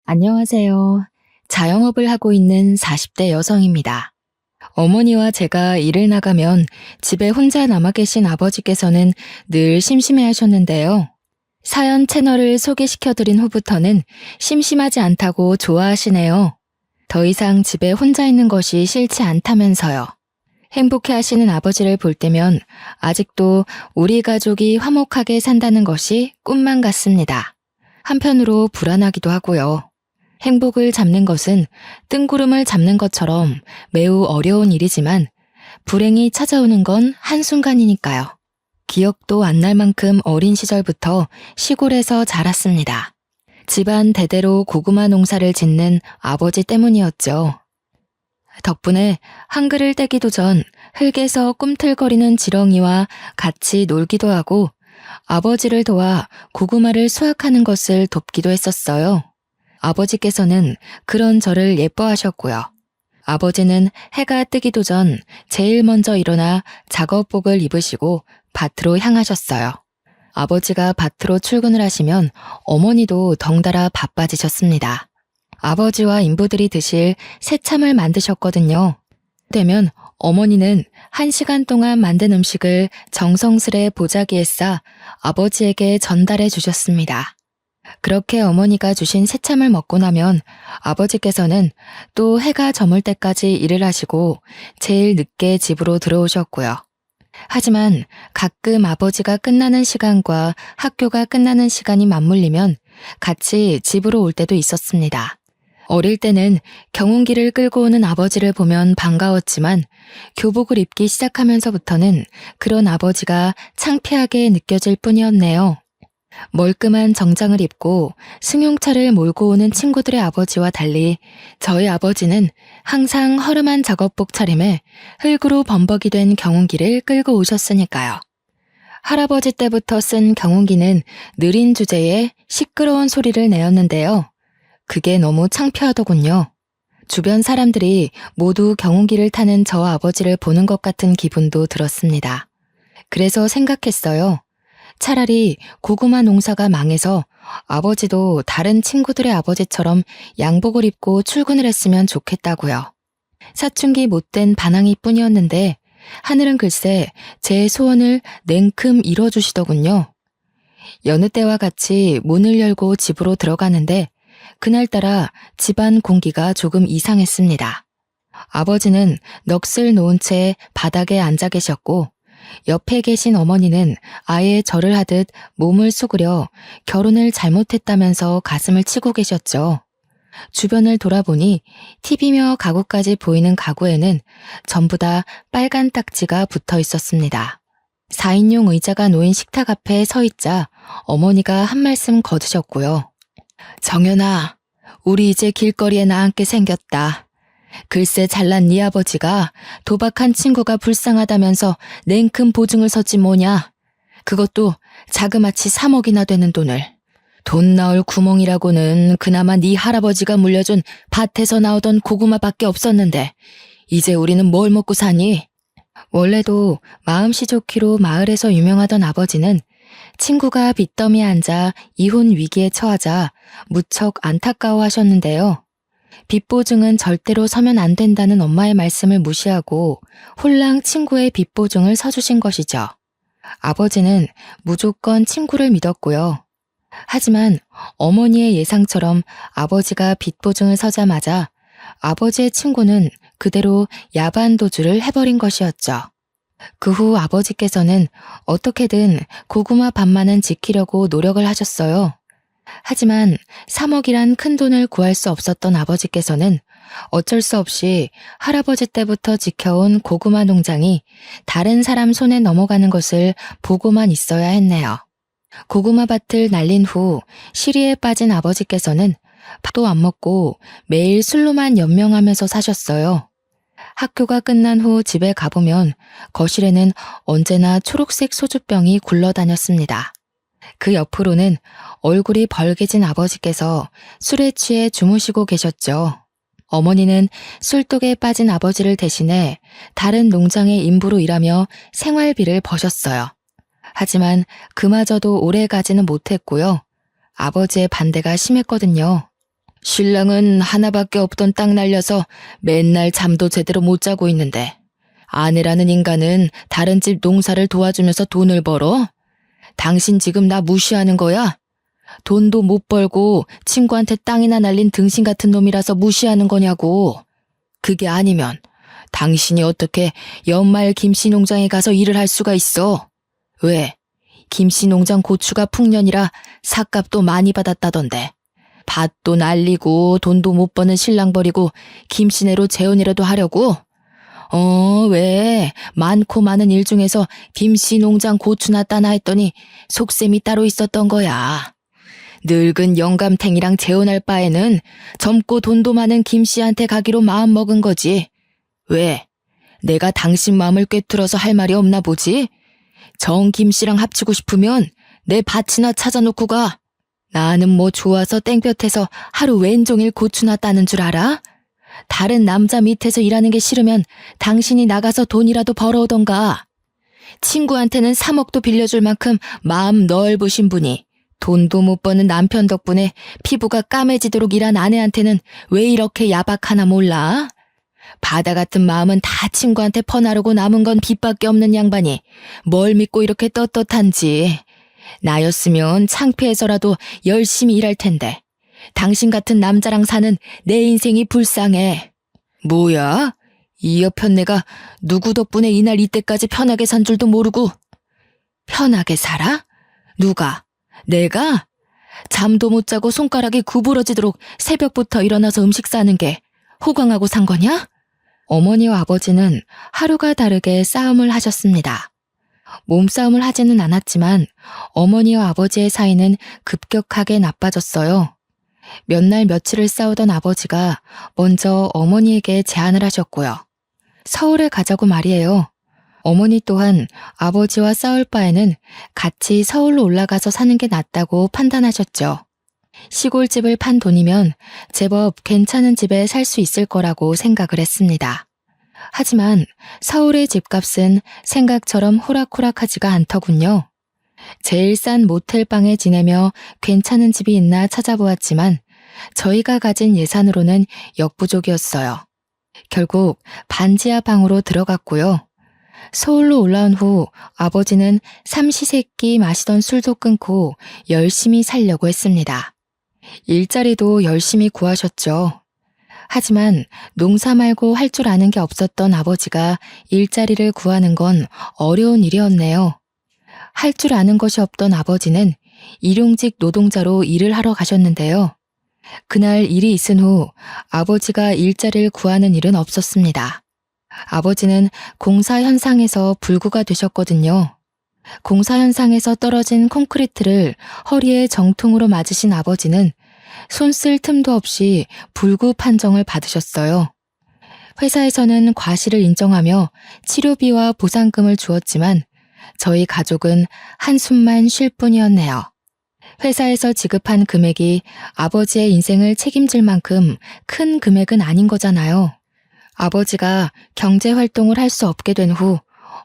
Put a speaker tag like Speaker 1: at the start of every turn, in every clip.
Speaker 1: 안녕하세요. 자영업을 하고 있는 40대 여성입니다. 어머니와 제가 일을 나가면 집에 혼자 남아 계신 아버지께서는 늘 심심해 하셨는데요. 사연 채널을 소개시켜드린 후부터는 심심하지 않다고 좋아하시네요. 더 이상 집에 혼자 있는 것이 싫지 않다면서요. 행복해 하시는 아버지를 볼 때면 아직도 우리 가족이 화목하게 산다는 것이 꿈만 같습니다. 한편으로 불안하기도 하고요. 행복을 잡는 것은 뜬구름을 잡는 것처럼 매우 어려운 일이지만 불행이 찾아오는 건 한순간이니까요. 기억도 안 날 만큼 어린 시절부터 시골에서 자랐습니다. 집안 대대로 고구마 농사를 짓는 아버지 때문이었죠. 덕분에 한글을 떼기도 전 흙에서 꿈틀거리는 지렁이와 같이 놀기도 하고 아버지를 도와 고구마를 수확하는 것을 돕기도 했었어요. 아버지께서는 그런 저를 예뻐하셨고요. 아버지는 해가 뜨기도 전 제일 먼저 일어나 작업복을 입으시고 밭으로 향하셨어요. 아버지가 밭으로 출근을 하시면 어머니도 덩달아 바빠지셨습니다. 아버지와 인부들이 드실 새참을 만드셨거든요. 되면 어머니는 1시간 동안 만든 음식을 정성스레 보자기에 싸 아버지에게 전달해 주셨습니다. 그렇게 어머니가 주신 새참을 먹고 나면 아버지께서는 또 해가 저물 때까지 일을 하시고 제일 늦게 집으로 들어오셨고요. 하지만 가끔 아버지가 끝나는 시간과 학교가 끝나는 시간이 맞물리면 같이 집으로 올 때도 있었습니다. 어릴 때는 경운기를 끌고 오는 아버지를 보면 반가웠지만 교복을 입기 시작하면서부터는 그런 아버지가 창피하게 느껴질 뿐이었네요. 멀끔한 정장을 입고 승용차를 몰고 오는 친구들의 아버지와 달리 저희 아버지는 항상 허름한 작업복 차림에 흙으로 범벅이 된 경운기를 끌고 오셨으니까요. 할아버지 때부터 쓴 경운기는 느린 주제에 시끄러운 소리를 내었는데요. 그게 너무 창피하더군요. 주변 사람들이 모두 경운기를 타는 저 아버지를 보는 것 같은 기분도 들었습니다. 그래서 생각했어요. 차라리 고구마 농사가 망해서 아버지도 다른 친구들의 아버지처럼 양복을 입고 출근을 했으면 좋겠다고요. 사춘기 못된 반항이 뿐이었는데 하늘은 글쎄 제 소원을 냉큼 이뤄주시더군요. 여느 때와 같이 문을 열고 집으로 들어가는데 그날따라 집안 공기가 조금 이상했습니다. 아버지는 넋을 놓은 채 바닥에 앉아 계셨고 옆에 계신 어머니는 아예 절을 하듯 몸을 수그려 결혼을 잘못했다면서 가슴을 치고 계셨죠. 주변을 돌아보니 TV며 가구까지 보이는 가구에는 전부 다 빨간 딱지가 붙어 있었습니다. 4인용 의자가 놓인 식탁 앞에 서 있자 어머니가 한 말씀 거두셨고요. 정연아, 우리 이제 길거리에 나앉게 생겼다. 글쎄 잘난 네 아버지가 도박한 친구가 불쌍하다면서 냉큼 보증을 섰지 뭐냐. 그것도 자그마치 3억이나 되는 돈을. 돈 나올 구멍이라고는 그나마 네 할아버지가 물려준 밭에서 나오던 고구마밖에 없었는데 이제 우리는 뭘 먹고 사니? 원래도 마음씨 좋기로 마을에서 유명하던 아버지는 친구가 빚더미에 앉아 이혼 위기에 처하자 무척 안타까워하셨는데요. 빚 보증은 절대로 서면 안 된다는 엄마의 말씀을 무시하고 홀랑 친구의 빚 보증을 서주신 것이죠. 아버지는 무조건 친구를 믿었고요. 하지만 어머니의 예상처럼 아버지가 빚 보증을 서자마자 아버지의 친구는 그대로 야반도주를 해버린 것이었죠. 그 후 아버지께서는 어떻게든 고구마 밭만은 지키려고 노력을 하셨어요. 하지만 3억이란 큰 돈을 구할 수 없었던 아버지께서는 어쩔 수 없이 할아버지 때부터 지켜온 고구마 농장이 다른 사람 손에 넘어가는 것을 보고만 있어야 했네요. 고구마 밭을 날린 후 시리에 빠진 아버지께서는 밥도 안 먹고 매일 술로만 연명하면서 사셨어요. 학교가 끝난 후 집에 가보면 거실에는 언제나 초록색 소주병이 굴러다녔습니다. 그 옆으로는 얼굴이 벌개진 아버지께서 술에 취해 주무시고 계셨죠. 어머니는 술독에 빠진 아버지를 대신해 다른 농장의 인부로 일하며 생활비를 버셨어요. 하지만 그마저도 오래 가지는 못했고요. 아버지의 반대가 심했거든요. 신랑은 하나밖에 없던 땅 날려서 맨날 잠도 제대로 못 자고 있는데 아내라는 인간은 다른 집 농사를 도와주면서 돈을 벌어? 당신 지금 나 무시하는 거야? 돈도 못 벌고 친구한테 땅이나 날린 등신 같은 놈이라서 무시하는 거냐고. 그게 아니면 당신이 어떻게 연말 김씨 농장에 가서 일을 할 수가 있어? 왜? 김씨 농장 고추가 풍년이라 삭값도 많이 받았다던데. 밭도 날리고 돈도 못 버는 신랑 버리고 김씨네로 재혼이라도 하려고? 왜? 많고 많은 일 중에서 김씨 농장 고추나 따나 했더니 속셈이 따로 있었던 거야. 늙은 영감탱이랑 재혼할 바에는 젊고 돈도 많은 김씨한테 가기로 마음먹은 거지. 왜? 내가 당신 마음을 꿰뚫어서 할 말이 없나 보지? 정 김씨랑 합치고 싶으면 내 밭이나 찾아놓고 가. 나는 뭐 좋아서 땡볕에서 하루 왼종일 고추나 따는 줄 알아? 다른 남자 밑에서 일하는 게 싫으면 당신이 나가서 돈이라도 벌어오던가. 친구한테는 3억도 빌려줄 만큼 마음 넓으신 분이 돈도 못 버는 남편 덕분에 피부가 까매지도록 일한 아내한테는 왜 이렇게 야박하나 몰라? 바다 같은 마음은 다 친구한테 퍼나르고 남은 건 빚밖에 없는 양반이 뭘 믿고 이렇게 떳떳한지. 나였으면 창피해서라도 열심히 일할 텐데 당신 같은 남자랑 사는 내 인생이 불쌍해. 뭐야? 이 여편네가 누구 덕분에 이날 이때까지 편하게 산 줄도 모르고. 편하게 살아? 누가? 내가? 잠도 못 자고 손가락이 구부러지도록 새벽부터 일어나서 음식 싸는 게 호강하고 산 거냐? 어머니와 아버지는 하루가 다르게 싸움을 하셨습니다. 몸싸움을 하지는 않았지만 어머니와 아버지의 사이는 급격하게 나빠졌어요. 몇 날 며칠을 싸우던 아버지가 먼저 어머니에게 제안을 하셨고요. 서울에 가자고 말이에요. 어머니 또한 아버지와 싸울 바에는 같이 서울로 올라가서 사는 게 낫다고 판단하셨죠. 시골집을 판 돈이면 제법 괜찮은 집에 살 수 있을 거라고 생각을 했습니다. 하지만 서울의 집값은 생각처럼 호락호락하지가 않더군요. 제일 싼 모텔방에 지내며 괜찮은 집이 있나 찾아보았지만 저희가 가진 예산으로는 역부족이었어요. 결국 반지하 방으로 들어갔고요. 서울로 올라온 후 아버지는 삼시세끼 마시던 술도 끊고 열심히 살려고 했습니다. 일자리도 열심히 구하셨죠. 하지만 농사 말고 할 줄 아는 게 없었던 아버지가 일자리를 구하는 건 어려운 일이었네요. 할 줄 아는 것이 없던 아버지는 일용직 노동자로 일을 하러 가셨는데요. 그날 일이 있은 후 아버지가 일자리를 구하는 일은 없었습니다. 아버지는 공사 현상에서 불구가 되셨거든요. 공사 현상에서 떨어진 콘크리트를 허리에 정통으로 맞으신 아버지는 손 쓸 틈도 없이 불구 판정을 받으셨어요. 회사에서는 과실을 인정하며 치료비와 보상금을 주었지만 저희 가족은 한숨만 쉴 뿐이었네요. 회사에서 지급한 금액이 아버지의 인생을 책임질 만큼 큰 금액은 아닌 거잖아요. 아버지가 경제활동을 할 수 없게 된 후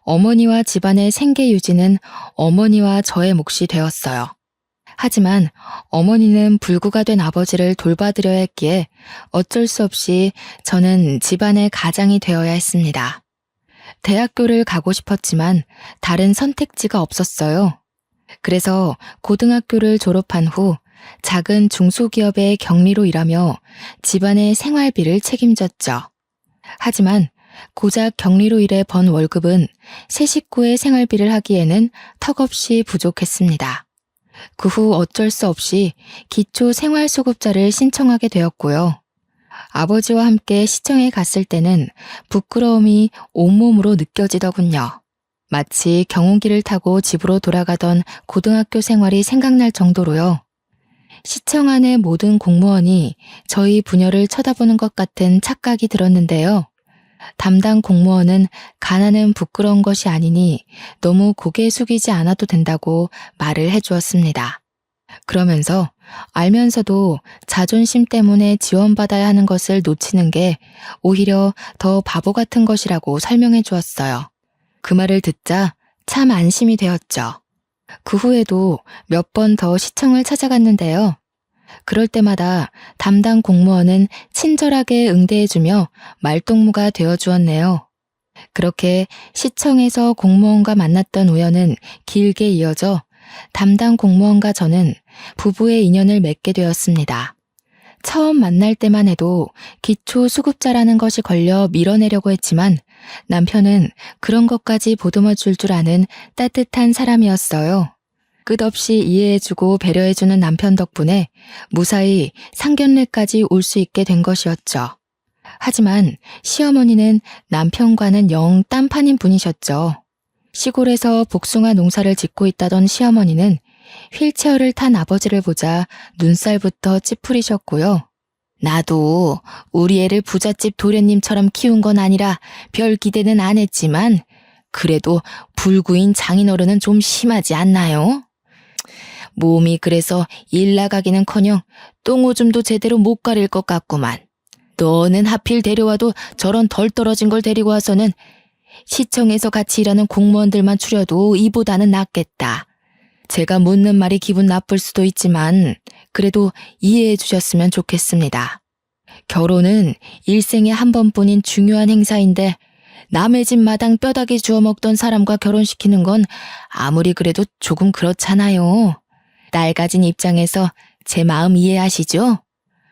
Speaker 1: 어머니와 집안의 생계 유지는 어머니와 저의 몫이 되었어요. 하지만 어머니는 불구가 된 아버지를 돌봐드려야 했기에 어쩔 수 없이 저는 집안의 가장이 되어야 했습니다. 대학교를 가고 싶었지만 다른 선택지가 없었어요. 그래서 고등학교를 졸업한 후 작은 중소기업의 경리로 일하며 집안의 생활비를 책임졌죠. 하지만 고작 경리로 일해 번 월급은 세 식구의 생활비를 하기에는 턱없이 부족했습니다. 그 후 어쩔 수 없이 기초생활수급자를 신청하게 되었고요. 아버지와 함께 시청에 갔을 때는 부끄러움이 온몸으로 느껴지더군요. 마치 경운기를 타고 집으로 돌아가던 고등학교 생활이 생각날 정도로요. 시청 안의 모든 공무원이 저희 부녀를 쳐다보는 것 같은 착각이 들었는데요. 담당 공무원은 가난은 부끄러운 것이 아니니 너무 고개 숙이지 않아도 된다고 말을 해주었습니다. 그러면서 알면서도 자존심 때문에 지원받아야 하는 것을 놓치는 게 오히려 더 바보 같은 것이라고 설명해 주었어요. 그 말을 듣자 참 안심이 되었죠. 그 후에도 몇 번 더 시청을 찾아갔는데요. 그럴 때마다 담당 공무원은 친절하게 응대해주며 말동무가 되어주었네요. 그렇게 시청에서 공무원과 만났던 우연은 길게 이어져 담당 공무원과 저는 부부의 인연을 맺게 되었습니다. 처음 만날 때만 해도 기초수급자라는 것이 걸려 밀어내려고 했지만 남편은 그런 것까지 보듬어 줄 줄 아는 따뜻한 사람이었어요. 끝없이 이해해주고 배려해주는 남편 덕분에 무사히 상견례까지 올 수 있게 된 것이었죠. 하지만 시어머니는 남편과는 영 딴판인 분이셨죠. 시골에서 복숭아 농사를 짓고 있다던 시어머니는 휠체어를 탄 아버지를 보자 눈살부터 찌푸리셨고요. 나도 우리 애를 부잣집 도련님처럼 키운 건 아니라 별 기대는 안 했지만 그래도 불구인 장인어른은 좀 심하지 않나요? 몸이 그래서 일 나가기는커녕 똥오줌도 제대로 못 가릴 것 같구만. 너는 하필 데려와도 저런 덜 떨어진 걸 데리고 와서는 시청에서 같이 일하는 공무원들만 추려도 이보다는 낫겠다. 제가 묻는 말이 기분 나쁠 수도 있지만 그래도 이해해 주셨으면 좋겠습니다. 결혼은 일생에 한 번뿐인 중요한 행사인데 남의 집 마당 뼈다귀 주워 먹던 사람과 결혼시키는 건 아무리 그래도 조금 그렇잖아요. 딸 가진 입장에서 제 마음 이해하시죠?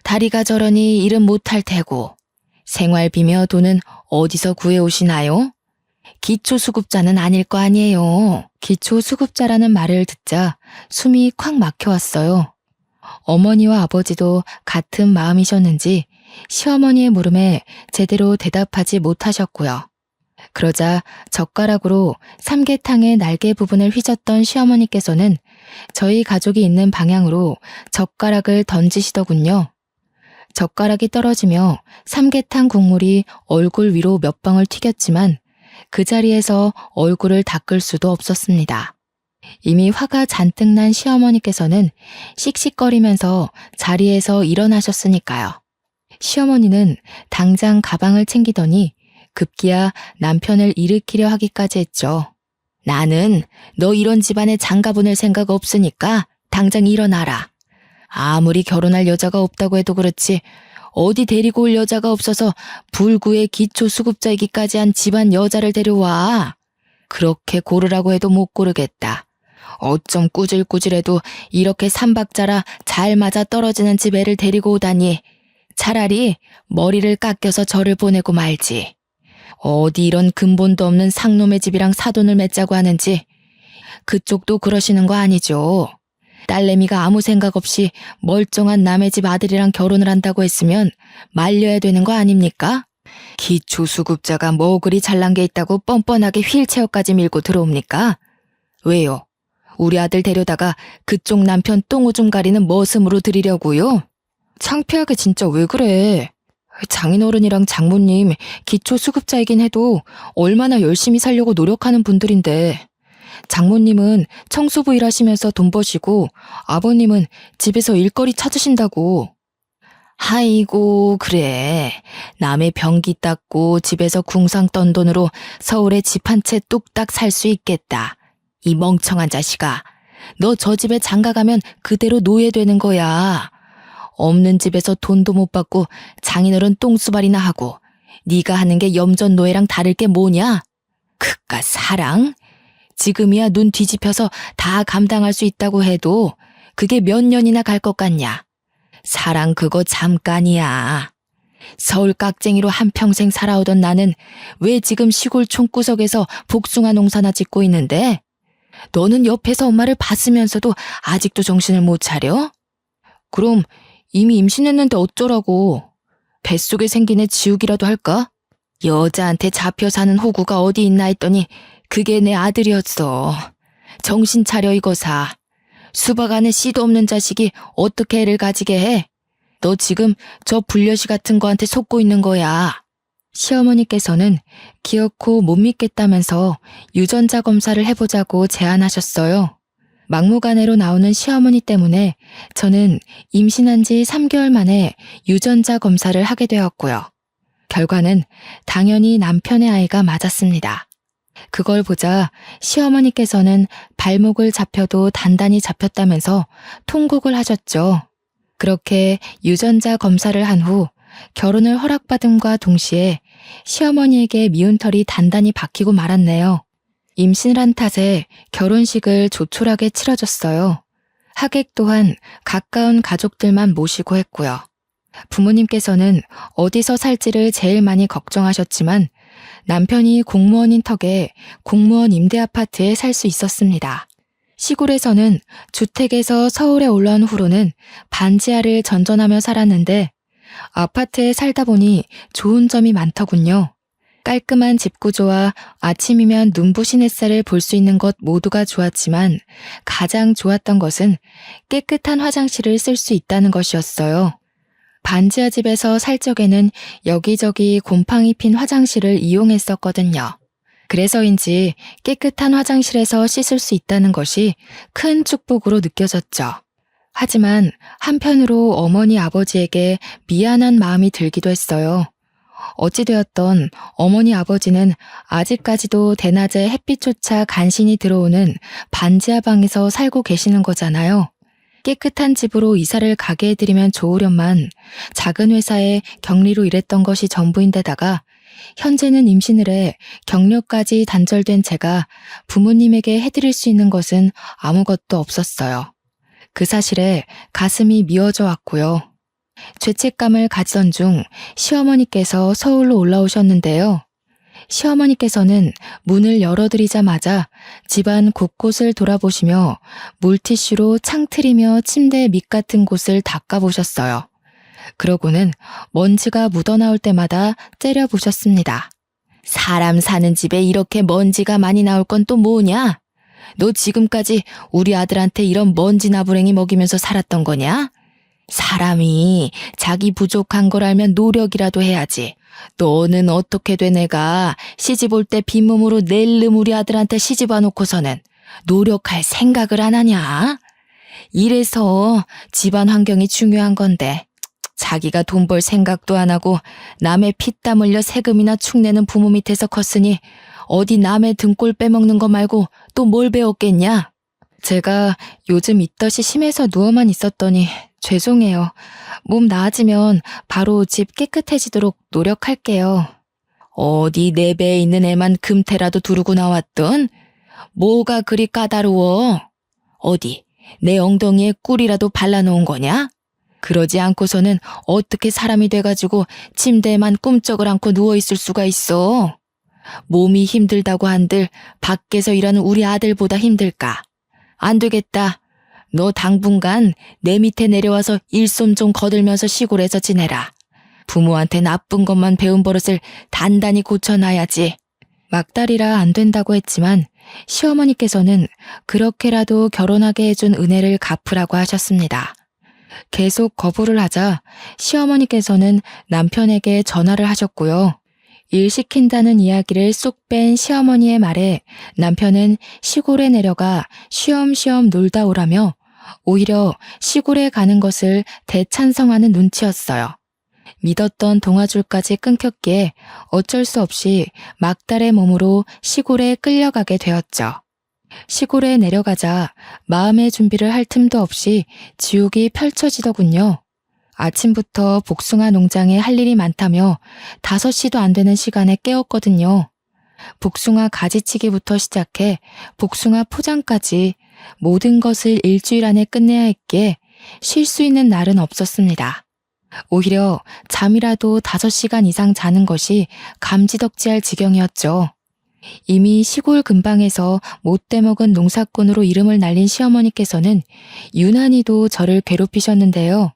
Speaker 1: 다리가 저러니 일은 못할 테고 생활비며 돈은 어디서 구해오시나요? 기초수급자는 아닐 거 아니에요. 기초수급자라는 말을 듣자 숨이 콱 막혀왔어요. 어머니와 아버지도 같은 마음이셨는지 시어머니의 물음에 제대로 대답하지 못하셨고요. 그러자 젓가락으로 삼계탕의 날개 부분을 휘젓던 시어머니께서는 저희 가족이 있는 방향으로 젓가락을 던지시더군요. 젓가락이 떨어지며 삼계탕 국물이 얼굴 위로 몇 방울 튀겼지만 그 자리에서 얼굴을 닦을 수도 없었습니다. 이미 화가 잔뜩 난 시어머니께서는 씩씩거리면서 자리에서 일어나셨으니까요. 시어머니는 당장 가방을 챙기더니 급기야 남편을 일으키려 하기까지 했죠. 나는 너 이런 집안에 장가 보낼 생각 없으니까 당장 일어나라. 아무리 결혼할 여자가 없다고 해도 그렇지 어디 데리고 올 여자가 없어서 불구의 기초수급자이기까지 한 집안 여자를 데려와. 그렇게 고르라고 해도 못 고르겠다. 어쩜 꾸질꾸질해도 이렇게 삼박자라 잘 맞아 떨어지는 집 애를 데리고 오다니. 차라리 머리를 깎여서 저를 보내고 말지. 어디 이런 근본도 없는 상놈의 집이랑 사돈을 맺자고 하는지. 그쪽도 그러시는 거 아니죠. 딸내미가 아무 생각 없이 멀쩡한 남의 집 아들이랑 결혼을 한다고 했으면 말려야 되는 거 아닙니까? 기초수급자가 뭐 그리 잘난 게 있다고 뻔뻔하게 휠체어까지 밀고 들어옵니까? 왜요? 우리 아들 데려다가 그쪽 남편 똥오줌 가리는 머슴으로 들이려고요? 창피하게 진짜 왜 그래? 장인어른이랑 장모님 기초수급자이긴 해도 얼마나 열심히 살려고 노력하는 분들인데 장모님은 청소부 일하시면서 돈 버시고 아버님은 집에서 일거리 찾으신다고. 아이고 그래. 남의 변기 닦고 집에서 궁상 떤 돈으로 서울에 집 한 채 뚝딱 살 수 있겠다. 이 멍청한 자식아. 너 저 집에 장가 가면 그대로 노예되는 거야. 없는 집에서 돈도 못 받고 장인어른 똥수발이나 하고 네가 하는 게 염전 노예랑 다를 게 뭐냐? 그깟 사랑? 지금이야 눈 뒤집혀서 다 감당할 수 있다고 해도 그게 몇 년이나 갈 것 같냐? 사랑 그거 잠깐이야. 서울 깍쟁이로 한평생 살아오던 나는 왜 지금 시골 총구석에서 복숭아 농사나 짓고 있는데? 너는 옆에서 엄마를 봤으면서도 아직도 정신을 못 차려? 그럼 이미 임신했는데 어쩌라고. 뱃속에 생긴 애 지우기라도 할까? 여자한테 잡혀 사는 호구가 어디 있나 했더니 그게 내 아들이었어. 정신 차려 이거사. 수박 안에 씨도 없는 자식이 어떻게 애를 가지게 해? 너 지금 저 불려시 같은 거한테 속고 있는 거야. 시어머니께서는 기어코 못 믿겠다면서 유전자 검사를 해보자고 제안하셨어요. 막무가내로 나오는 시어머니 때문에 저는 임신한 지 3개월 만에 유전자 검사를 하게 되었고요. 결과는 당연히 남편의 아이가 맞았습니다. 그걸 보자 시어머니께서는 발목을 잡혀도 단단히 잡혔다면서 통곡을 하셨죠. 그렇게 유전자 검사를 한 후 결혼을 허락받음과 동시에 시어머니에게 미운 털이 단단히 박히고 말았네요. 임신을 한 탓에 결혼식을 조촐하게 치러줬어요. 하객 또한 가까운 가족들만 모시고 했고요. 부모님께서는 어디서 살지를 제일 많이 걱정하셨지만 남편이 공무원인 턱에 공무원 임대 아파트에 살 수 있었습니다. 시골에서는 주택에서 서울에 올라온 후로는 반지하를 전전하며 살았는데 아파트에 살다 보니 좋은 점이 많더군요. 깔끔한 집 구조와 아침이면 눈부신 햇살을 볼 수 있는 것 모두가 좋았지만 가장 좋았던 것은 깨끗한 화장실을 쓸 수 있다는 것이었어요. 반지하 집에서 살 적에는 여기저기 곰팡이 핀 화장실을 이용했었거든요. 그래서인지 깨끗한 화장실에서 씻을 수 있다는 것이 큰 축복으로 느껴졌죠. 하지만 한편으로 어머니 아버지에게 미안한 마음이 들기도 했어요. 어찌되었던 어머니 아버지는 아직까지도 대낮에 햇빛조차 간신히 들어오는 반지하 방에서 살고 계시는 거잖아요. 깨끗한 집으로 이사를 가게 해드리면 좋으련만 작은 회사에 격리로 일했던 것이 전부인데다가 현재는 임신을 해 경력까지 단절된 제가 부모님에게 해드릴 수 있는 것은 아무것도 없었어요. 그 사실에 가슴이 미어져 왔고요. 죄책감을 가지던 중 시어머니께서 서울로 올라오셨는데요. 시어머니께서는 문을 열어드리자마자 집안 곳곳을 돌아보시며 물티슈로 창틀이며 침대 밑 같은 곳을 닦아보셨어요. 그러고는 먼지가 묻어나올 때마다 째려보셨습니다. 사람 사는 집에 이렇게 먼지가 많이 나올 건 또 뭐냐? 너 지금까지 우리 아들한테 이런 먼지 나부랭이 먹이면서 살았던 거냐? 사람이 자기 부족한 걸 알면 노력이라도 해야지. 너는 어떻게 돼 내가 시집 올 때 빈몸으로 낼름 우리 아들한테 시집 와놓고서는 노력할 생각을 안 하냐? 이래서 집안 환경이 중요한 건데 자기가 돈 벌 생각도 안 하고 남의 피땀 흘려 세금이나 축내는 부모 밑에서 컸으니 어디 남의 등골 빼먹는 거 말고 또 뭘 배웠겠냐? 제가 요즘 입덧이 심해서 누워만 있었더니 죄송해요. 몸 나아지면 바로 집 깨끗해지도록 노력할게요. 어디 내 배에 있는 애만 금태라도 두르고 나왔던? 뭐가 그리 까다로워? 어디 내 엉덩이에 꿀이라도 발라놓은 거냐? 그러지 않고서는 어떻게 사람이 돼가지고 침대에만 꿈쩍을 않고 누워있을 수가 있어? 몸이 힘들다고 한들 밖에서 일하는 우리 아들보다 힘들까? 안 되겠다. 너 당분간 내 밑에 내려와서 일손 좀 거들면서 시골에서 지내라. 부모한테 나쁜 것만 배운 버릇을 단단히 고쳐놔야지. 막달이라 안 된다고 했지만 시어머니께서는 그렇게라도 결혼하게 해준 은혜를 갚으라고 하셨습니다. 계속 거부를 하자 시어머니께서는 남편에게 전화를 하셨고요. 일 시킨다는 이야기를 쏙 뺀 시어머니의 말에 남편은 시골에 내려가 쉬엄쉬엄 놀다 오라며 오히려 시골에 가는 것을 대찬성하는 눈치였어요. 믿었던 동아줄까지 끊겼기에 어쩔 수 없이 막달의 몸으로 시골에 끌려가게 되었죠. 시골에 내려가자 마음의 준비를 할 틈도 없이 지옥이 펼쳐지더군요. 아침부터 복숭아 농장에 할 일이 많다며 5시도 안 되는 시간에 깨웠거든요. 복숭아 가지치기부터 시작해 복숭아 포장까지 모든 것을 일주일 안에 끝내야 했기에 쉴 수 있는 날은 없었습니다. 오히려 잠이라도 5시간 이상 자는 것이 감지덕지할 지경이었죠. 이미 시골 근방에서 못돼 먹은 농사꾼으로 이름을 날린 시어머니께서는 유난히도 저를 괴롭히셨는데요.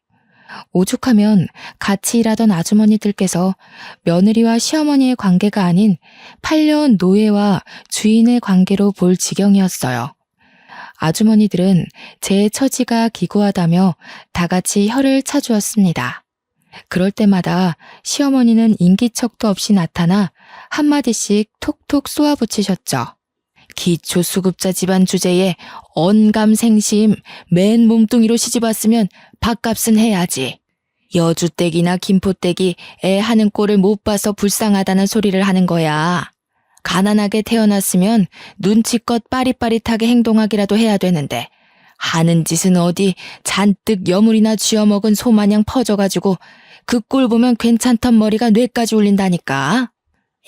Speaker 1: 오죽하면 같이 일하던 아주머니들께서 며느리와 시어머니의 관계가 아닌 8년 노예와 주인의 관계로 볼 지경이었어요. 아주머니들은 제 처지가 기구하다며 다 같이 혀를 차주었습니다. 그럴 때마다 시어머니는 인기척도 없이 나타나 한마디씩 톡톡 쏘아붙이셨죠. 기초수급자 집안 주제에 언감생심 맨 몸뚱이로 시집왔으면 밥값은 해야지. 여주댁이나 김포댁이 애 하는 꼴을 못 봐서 불쌍하다는 소리를 하는 거야. 가난하게 태어났으면 눈치껏 빠릿빠릿하게 행동하기라도 해야 되는데 하는 짓은 어디 잔뜩 여물이나 쥐어먹은 소마냥 퍼져가지고 그 꼴 보면 괜찮던 머리가 뇌까지 울린다니까.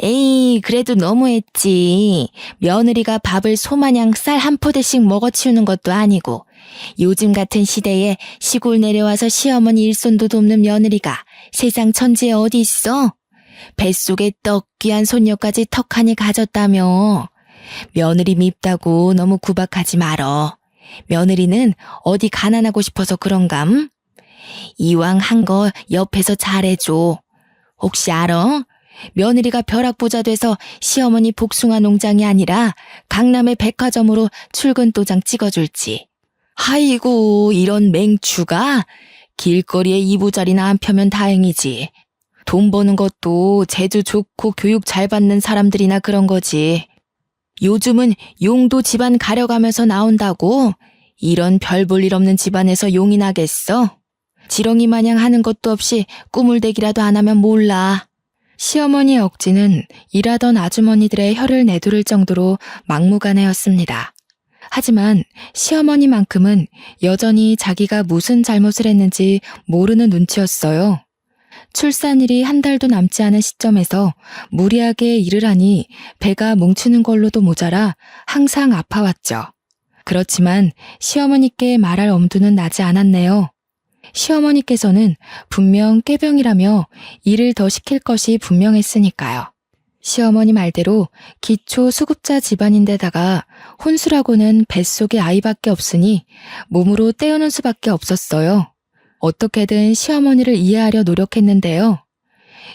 Speaker 1: 에이, 그래도 너무했지. 며느리가 밥을 소마냥 쌀 한 포대씩 먹어치우는 것도 아니고 요즘 같은 시대에 시골 내려와서 시어머니 일손도 돕는 며느리가 세상 천지에 어디 있어? 뱃속에 떡 귀한 손녀까지 턱하니 가졌다며. 며느리 밉다고 너무 구박하지 말어. 며느리는 어디 가난하고 싶어서 그런감? 이왕 한 거 옆에서 잘해줘. 혹시 알아? 며느리가 벼락부자 돼서 시어머니 복숭아 농장이 아니라 강남의 백화점으로 출근 도장 찍어줄지. 아이고, 이런 맹추가? 길거리에 이부자리나 안 펴면 다행이지. 돈 버는 것도 재주 좋고 교육 잘 받는 사람들이나 그런 거지. 요즘은 용도 집안 가려가면서 나온다고? 이런 별 볼 일 없는 집안에서 용이 나겠어? 지렁이 마냥 하는 것도 없이 꾸물대기라도 안 하면 몰라. 시어머니의 억지는 일하던 아주머니들의 혀를 내두를 정도로 막무가내였습니다. 하지만 시어머니만큼은 여전히 자기가 무슨 잘못을 했는지 모르는 눈치였어요. 출산일이 한 달도 남지 않은 시점에서 무리하게 일을 하니 배가 뭉치는 걸로도 모자라 항상 아파왔죠. 그렇지만 시어머니께 말할 엄두는 나지 않았네요. 시어머니께서는 분명 꾀병이라며 일을 더 시킬 것이 분명했으니까요. 시어머니 말대로 기초 수급자 집안인데다가 혼수라고는 뱃속에 아이밖에 없으니 몸으로 때우는 수밖에 없었어요. 어떻게든 시어머니를 이해하려 노력했는데요.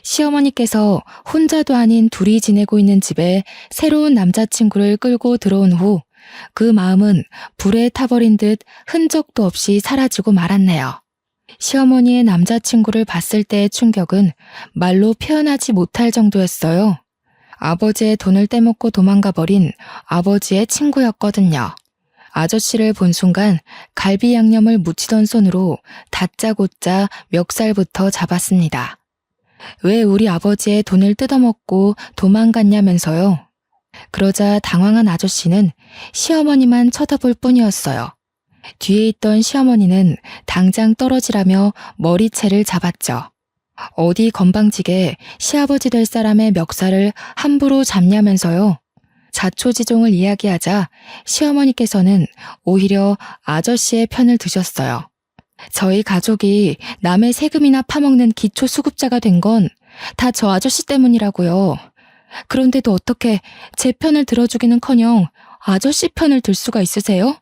Speaker 1: 시어머니께서 혼자도 아닌 둘이 지내고 있는 집에 새로운 남자친구를 끌고 들어온 후 그 마음은 불에 타버린 듯 흔적도 없이 사라지고 말았네요. 시어머니의 남자친구를 봤을 때의 충격은 말로 표현하지 못할 정도였어요. 아버지의 돈을 떼먹고 도망가버린 아버지의 친구였거든요. 아저씨를 본 순간 갈비 양념을 묻히던 손으로 다짜고짜 멱살부터 잡았습니다. 왜 우리 아버지의 돈을 뜯어먹고 도망갔냐면서요. 그러자 당황한 아저씨는 시어머니만 쳐다볼 뿐이었어요. 뒤에 있던 시어머니는 당장 떨어지라며 머리채를 잡았죠. 어디 건방지게 시아버지 될 사람의 멱살을 함부로 잡냐면서요. 자초지종을 이야기하자 시어머니께서는 오히려 아저씨의 편을 드셨어요. 저희 가족이 남의 세금이나 파먹는 기초수급자가 된 건 다 저 아저씨 때문이라고요. 그런데도 어떻게 제 편을 들어주기는커녕 아저씨 편을 들 수가 있으세요?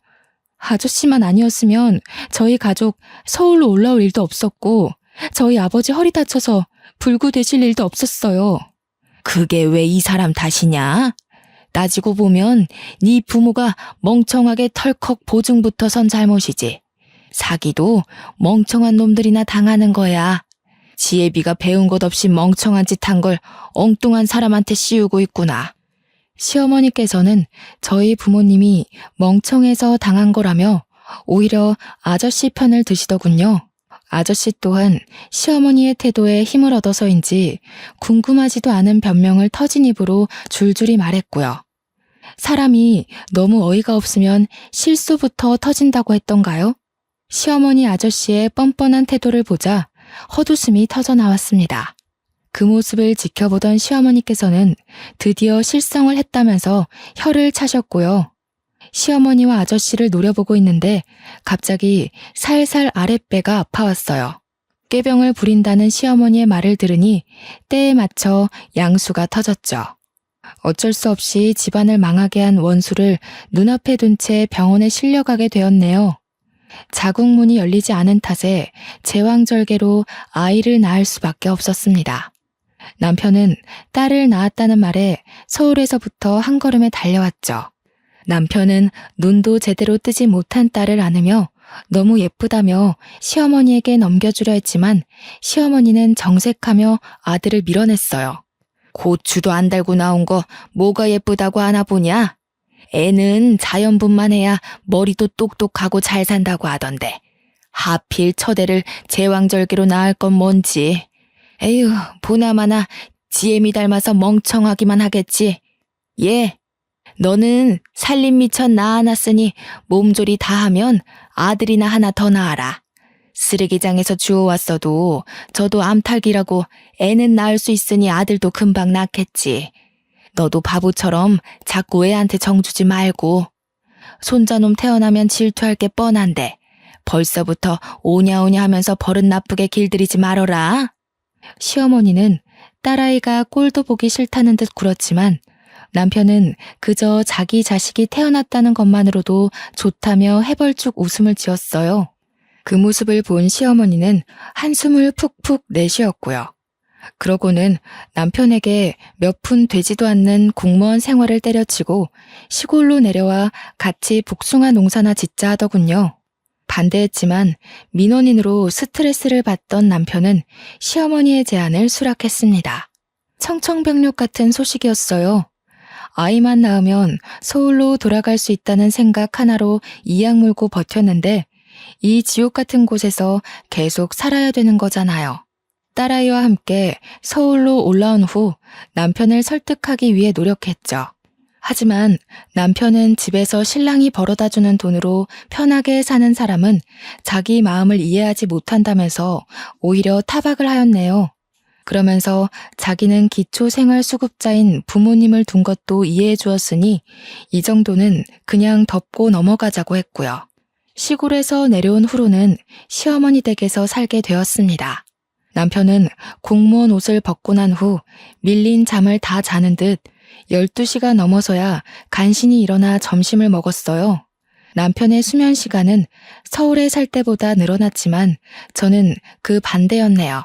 Speaker 1: 아저씨만 아니었으면 저희 가족 서울로 올라올 일도 없었고 저희 아버지 허리 다쳐서 불구되실 일도 없었어요. 그게 왜 이 사람 탓이냐? 따지고 보면 네 부모가 멍청하게 털컥 보증부터 선 잘못이지. 사기도 멍청한 놈들이나 당하는 거야. 지혜비가 배운 것 없이 멍청한 짓 한 걸 엉뚱한 사람한테 씌우고 있구나. 시어머니께서는 저희 부모님이 멍청해서 당한 거라며 오히려 아저씨 편을 드시더군요. 아저씨 또한 시어머니의 태도에 힘을 얻어서인지 궁금하지도 않은 변명을 터진 입으로 줄줄이 말했고요. 사람이 너무 어이가 없으면 실수부터 터진다고 했던가요? 시어머니 아저씨의 뻔뻔한 태도를 보자 헛웃음이 터져 나왔습니다. 그 모습을 지켜보던 시어머니께서는 드디어 실성을 했다면서 혀를 차셨고요. 시어머니와 아저씨를 노려보고 있는데 갑자기 살살 아랫배가 아파왔어요. 꾀병을 부린다는 시어머니의 말을 들으니 때에 맞춰 양수가 터졌죠. 어쩔 수 없이 집안을 망하게 한 원수를 눈앞에 둔 채 병원에 실려가게 되었네요. 자궁문이 열리지 않은 탓에 제왕절개로 아이를 낳을 수밖에 없었습니다. 남편은 딸을 낳았다는 말에 서울에서부터 한 걸음에 달려왔죠. 남편은 눈도 제대로 뜨지 못한 딸을 안으며 너무 예쁘다며 시어머니에게 넘겨주려 했지만 시어머니는 정색하며 아들을 밀어냈어요. 고추도 안 달고 나온 거 뭐가 예쁘다고 안아보냐? 애는 자연분만 해야 머리도 똑똑하고 잘 산다고 하던데 하필 처대를 제왕절개로 낳을 건 뭔지. 에휴, 보나마나 지혜미 닮아서 멍청하기만 하겠지. 너는 살림 미천 낳아놨으니 몸조리 다 하면 아들이나 하나 더 낳아라. 쓰레기장에서 주워왔어도 저도 암탉이라고 애는 낳을 수 있으니 아들도 금방 낳겠지. 너도 바보처럼 자꾸 애한테 정주지 말고. 손자놈 태어나면 질투할 게 뻔한데 벌써부터 오냐오냐 하면서 버릇 나쁘게 길들이지 말어라. 시어머니는 딸아이가 꼴도 보기 싫다는 듯 굴었지만 남편은 그저 자기 자식이 태어났다는 것만으로도 좋다며 해벌쭉 웃음을 지었어요. 그 모습을 본 시어머니는 한숨을 푹푹 내쉬었고요. 그러고는 남편에게 몇 푼 되지도 않는 공무원 생활을 때려치고 시골로 내려와 같이 복숭아 농사나 짓자 하더군요. 반대했지만 민원인으로 스트레스를 받던 남편은 시어머니의 제안을 수락했습니다. 청청병력 같은 소식이었어요. 아이만 낳으면 서울로 돌아갈 수 있다는 생각 하나로 이악 물고 버텼는데 이 지옥 같은 곳에서 계속 살아야 되는 거잖아요. 딸아이와 함께 서울로 올라온 후 남편을 설득하기 위해 노력했죠. 하지만 남편은 집에서 신랑이 벌어다주는 돈으로 편하게 사는 사람은 자기 마음을 이해하지 못한다면서 오히려 타박을 하였네요. 그러면서 자기는 기초생활수급자인 부모님을 둔 것도 이해해 주었으니 이 정도는 그냥 덮고 넘어가자고 했고요. 시골에서 내려온 후로는 시어머니 댁에서 살게 되었습니다. 남편은 공무원 옷을 벗고 난 후 밀린 잠을 다 자는 듯 12시가 넘어서야 간신히 일어나 점심을 먹었어요. 남편의 수면 시간은 서울에 살 때보다 늘어났지만 저는 그 반대였네요.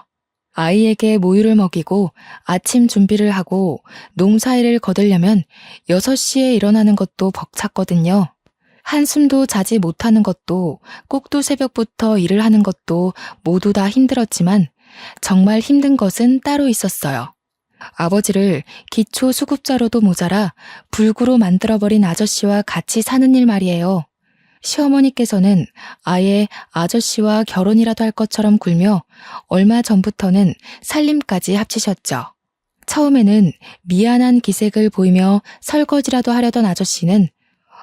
Speaker 1: 아이에게 모유를 먹이고 아침 준비를 하고 농사일을 거들려면 6시에 일어나는 것도 벅찼거든요. 한숨도 자지 못하는 것도 꼭두 새벽부터 일을 하는 것도 모두 다 힘들었지만 정말 힘든 것은 따로 있었어요. 아버지를 기초수급자로도 모자라 불구로 만들어버린 아저씨와 같이 사는 일 말이에요. 시어머니께서는 아예 아저씨와 결혼이라도 할 것처럼 굴며 얼마 전부터는 살림까지 합치셨죠. 처음에는 미안한 기색을 보이며 설거지라도 하려던 아저씨는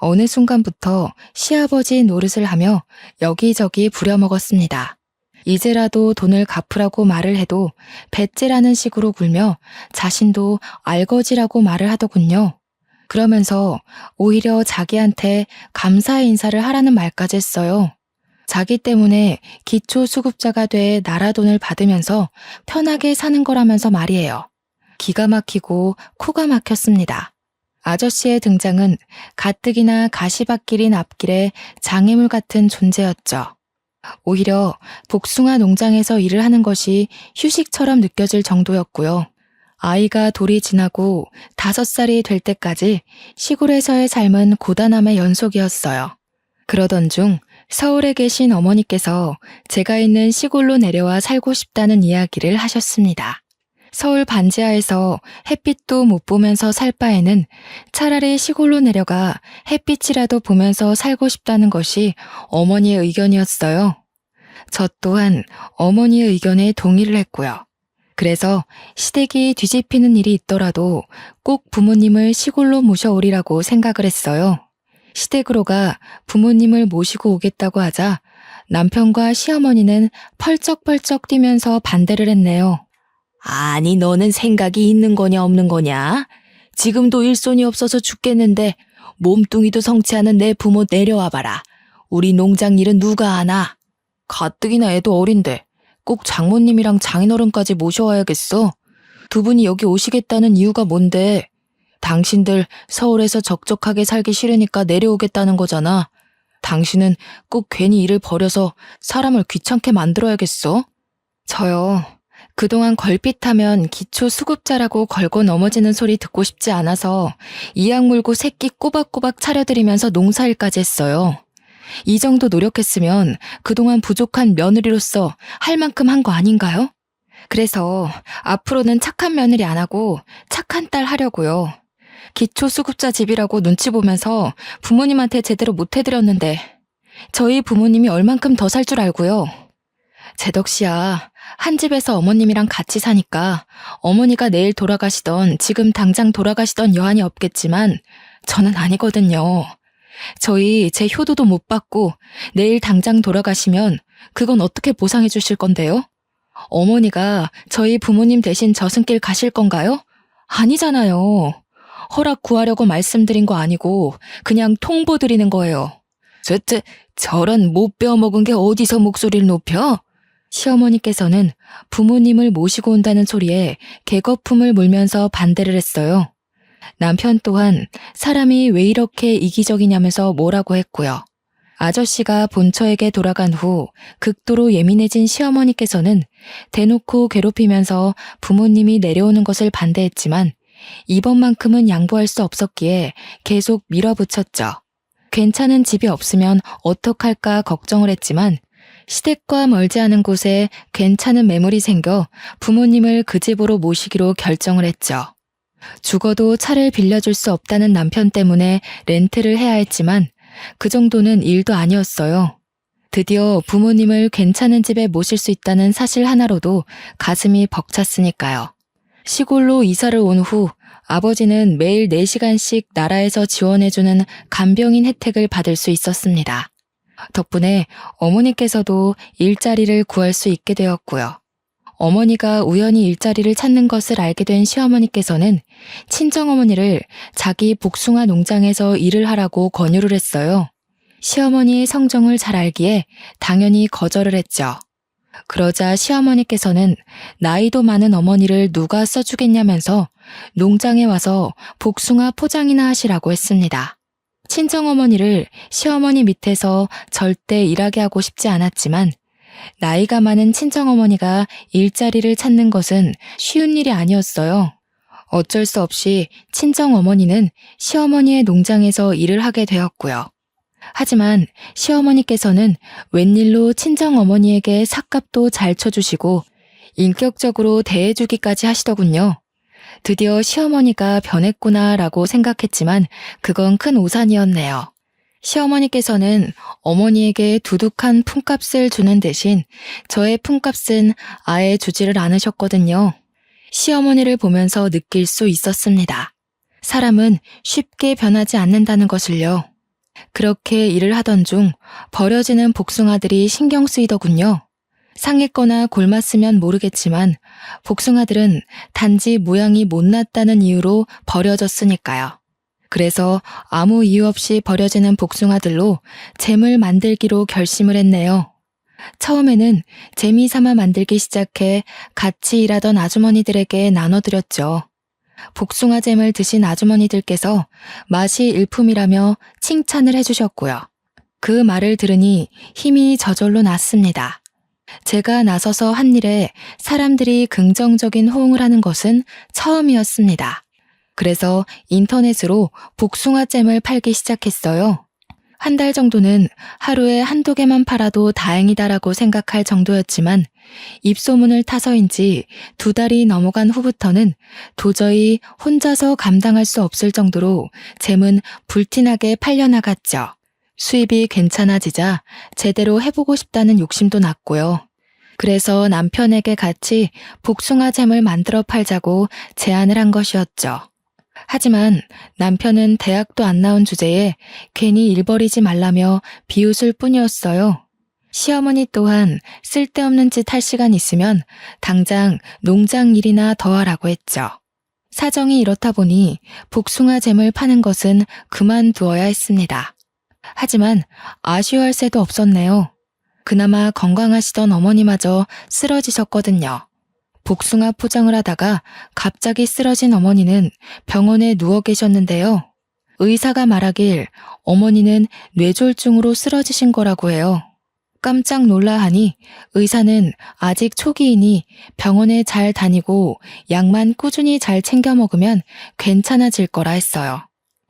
Speaker 1: 어느 순간부터 시아버지 노릇을 하며 여기저기 부려먹었습니다. 이제라도 돈을 갚으라고 말을 해도 배째라는 식으로 굴며 자신도 알거지라고 말을 하더군요. 그러면서 오히려 자기한테 감사의 인사를 하라는 말까지 했어요. 자기 때문에 기초수급자가 돼 나라 돈을 받으면서 편하게 사는 거라면서 말이에요. 기가 막히고 코가 막혔습니다. 아저씨의 등장은 가뜩이나 가시밭길인 앞길의 장애물 같은 존재였죠. 오히려 복숭아 농장에서 일을 하는 것이 휴식처럼 느껴질 정도였고요. 아이가 돌이 지나고 5살이 될 때까지 시골에서의 삶은 고단함의 연속이었어요. 그러던 중 서울에 계신 어머니께서 제가 있는 시골로 내려와 살고 싶다는 이야기를 하셨습니다. 서울 반지하에서 햇빛도 못 보면서 살 바에는 차라리 시골로 내려가 햇빛이라도 보면서 살고 싶다는 것이 어머니의 의견이었어요. 저 또한 어머니의 의견에 동의를 했고요. 그래서 시댁이 뒤집히는 일이 있더라도 꼭 부모님을 시골로 모셔오리라고 생각을 했어요. 시댁으로 가 부모님을 모시고 오겠다고 하자 남편과 시어머니는 펄쩍펄쩍 뛰면서 반대를 했네요. 아니, 너는 생각이 있는 거냐 없는 거냐? 지금도 일손이 없어서 죽겠는데 몸뚱이도 성취하는 내 부모 내려와봐라. 우리 농장 일은 누가 하나? 가뜩이나 애도 어린데 꼭 장모님이랑 장인어른까지 모셔와야겠어. 두 분이 여기 오시겠다는 이유가 뭔데? 당신들 서울에서 적적하게 살기 싫으니까 내려오겠다는 거잖아. 당신은 꼭 괜히 일을 버려서 사람을 귀찮게 만들어야겠어? 저요. 그동안 걸핏하면 기초수급자라고 걸고 넘어지는 소리 듣고 싶지 않아서 이악 물고 새끼 꼬박꼬박 차려드리면서 농사일까지 했어요. 이 정도 노력했으면 그동안 부족한 며느리로서 할 만큼 한 거 아닌가요? 그래서 앞으로는 착한 며느리 안 하고 착한 딸 하려고요. 기초수급자 집이라고 눈치 보면서 부모님한테 제대로 못 해드렸는데 저희 부모님이 얼만큼 더 살 줄 알고요. 재덕씨야, 한 집에서 어머님이랑 같이 사니까 어머니가 내일 돌아가시던 지금 당장 돌아가시던 여한이 없겠지만 저는 아니거든요. 저희 제 효도도 못 받고 내일 당장 돌아가시면 그건 어떻게 보상해 주실 건데요? 어머니가 저희 부모님 대신 저승길 가실 건가요? 아니잖아요. 허락 구하려고 말씀드린 거 아니고 그냥 통보드리는 거예요. 저런 못 배워먹은 게 어디서 목소리를 높여? 시어머니께서는 부모님을 모시고 온다는 소리에 개거품을 물면서 반대를 했어요. 남편 또한 사람이 왜 이렇게 이기적이냐면서 뭐라고 했고요. 아저씨가 본처에게 돌아간 후 극도로 예민해진 시어머니께서는 대놓고 괴롭히면서 부모님이 내려오는 것을 반대했지만 이번만큼은 양보할 수 없었기에 계속 밀어붙였죠. 괜찮은 집이 없으면 어떡할까 걱정을 했지만 시댁과 멀지 않은 곳에 괜찮은 매물이 생겨 부모님을 그 집으로 모시기로 결정을 했죠. 죽어도 차를 빌려줄 수 없다는 남편 때문에 렌트를 해야 했지만 그 정도는 일도 아니었어요. 드디어 부모님을 괜찮은 집에 모실 수 있다는 사실 하나로도 가슴이 벅찼으니까요. 시골로 이사를 온 후 아버지는 매일 4시간씩 나라에서 지원해주는 간병인 혜택을 받을 수 있었습니다. 덕분에 어머니께서도 일자리를 구할 수 있게 되었고요. 어머니가 우연히 일자리를 찾는 것을 알게 된 시어머니께서는 친정어머니를 자기 복숭아 농장에서 일을 하라고 권유를 했어요. 시어머니의 성정을 잘 알기에 당연히 거절을 했죠. 그러자 시어머니께서는 나이도 많은 어머니를 누가 써주겠냐면서 농장에 와서 복숭아 포장이나 하시라고 했습니다. 친정어머니를 시어머니 밑에서 절대 일하게 하고 싶지 않았지만 나이가 많은 친정어머니가 일자리를 찾는 것은 쉬운 일이 아니었어요. 어쩔 수 없이 친정어머니는 시어머니의 농장에서 일을 하게 되었고요. 하지만 시어머니께서는 웬일로 친정어머니에게 삭값도 잘 쳐주시고 인격적으로 대해주기까지 하시더군요. 드디어 시어머니가 변했구나라고 생각했지만 그건 큰 오산이었네요. 시어머니께서는 어머니에게 두둑한 품값을 주는 대신 저의 품값은 아예 주지를 않으셨거든요. 시어머니를 보면서 느낄 수 있었습니다. 사람은 쉽게 변하지 않는다는 것을요. 그렇게 일을 하던 중 버려지는 복숭아들이 신경 쓰이더군요. 상했거나 골맞으면 모르겠지만 복숭아들은 단지 모양이 못났다는 이유로 버려졌으니까요. 그래서 아무 이유 없이 버려지는 복숭아들로 잼을 만들기로 결심을 했네요. 처음에는 재미삼아 만들기 시작해 같이 일하던 아주머니들에게 나눠드렸죠. 복숭아 잼을 드신 아주머니들께서 맛이 일품이라며 칭찬을 해주셨고요. 그 말을 들으니 힘이 저절로 났습니다. 제가 나서서 한 일에 사람들이 긍정적인 호응을 하는 것은 처음이었습니다. 그래서 인터넷으로 복숭아 잼을 팔기 시작했어요. 한 달 정도는 하루에 한두 개만 팔아도 다행이다라고 생각할 정도였지만 입소문을 타서인지 2달이 넘어간 후부터는 도저히 혼자서 감당할 수 없을 정도로 잼은 불티나게 팔려나갔죠. 수입이 괜찮아지자 제대로 해보고 싶다는 욕심도 났고요. 그래서 남편에게 같이 복숭아 잼을 만들어 팔자고 제안을 한 것이었죠. 하지만 남편은 대학도 안 나온 주제에 괜히 일 버리지 말라며 비웃을 뿐이었어요. 시어머니 또한 쓸데없는 짓 할 시간 있으면 당장 농장 일이나 더 하라고 했죠. 사정이 이렇다 보니 복숭아 잼을 파는 것은 그만두어야 했습니다. 하지만 아쉬워할 새도 없었네요. 그나마 건강하시던 어머니마저 쓰러지셨거든요. 복숭아 포장을 하다가 갑자기 쓰러진 어머니는 병원에 누워 계셨는데요. 의사가 말하길 어머니는 뇌졸중으로 쓰러지신 거라고 해요. 깜짝 놀라 하니 의사는 아직 초기이니 병원에 잘 다니고 약만 꾸준히 잘 챙겨 먹으면 괜찮아질 거라 했어요.